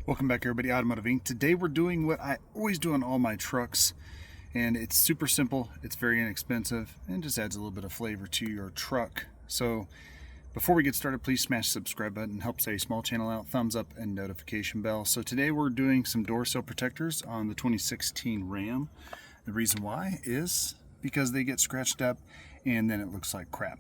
Welcome back everybody, Automotive Inc. Today we're doing what I always do on all my trucks, and it's super simple, it's very inexpensive, and just adds a little bit of flavor to your truck. So before we get started, please smash the subscribe button, helps a small channel out, thumbs up, and notification bell. So today we're doing some door sill protectors on the 2016 Ram. The reason why is because they get scratched up and then it looks like crap.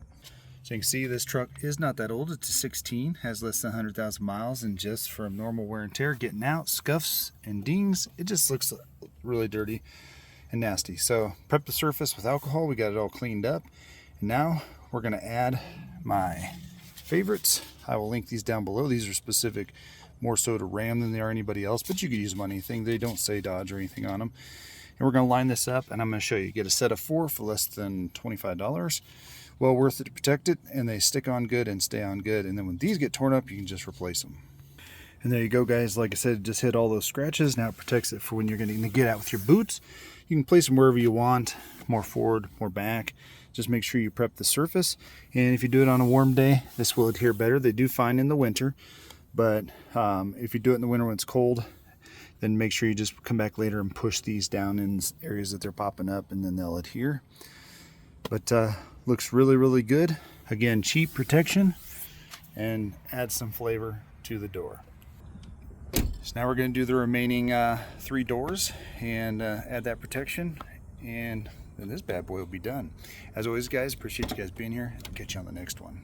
So you can see this truck is not that old. It's a 16, has less than 100,000 miles, and just from normal wear and tear, getting out, scuffs and dings, it just looks really dirty and nasty. So prep the surface with alcohol. We got it all cleaned up. And now we're going to add my favorites. I will link these down below. These are specific more so to Ram than they are anybody else, but you can use them on anything. They don't say Dodge or anything on them. And we're going to line this up, and I'm going to show you. Get a set of 4 for less than $25. Well worth it to protect it, and they stick on good and stay on good. And then when these get torn up, you can just replace them. And there you go, guys. Like I said, just hit all those scratches. Now it protects it for when you're going to get out with your boots. You can place them wherever you want, more forward, more back. Just make sure you prep the surface. And if you do it on a warm day, this will adhere better. They do fine in the winter, but if you do it in the winter when it's cold, then make sure you just come back later and push these down in areas that they're popping up, and then they'll adhere. But looks really, really good. Again, cheap protection and add some flavor to the door. So now we're going to do the remaining 3 doors and add that protection, and then this bad boy will be done. As always, guys, appreciate you guys being here. I'll catch you on the next one.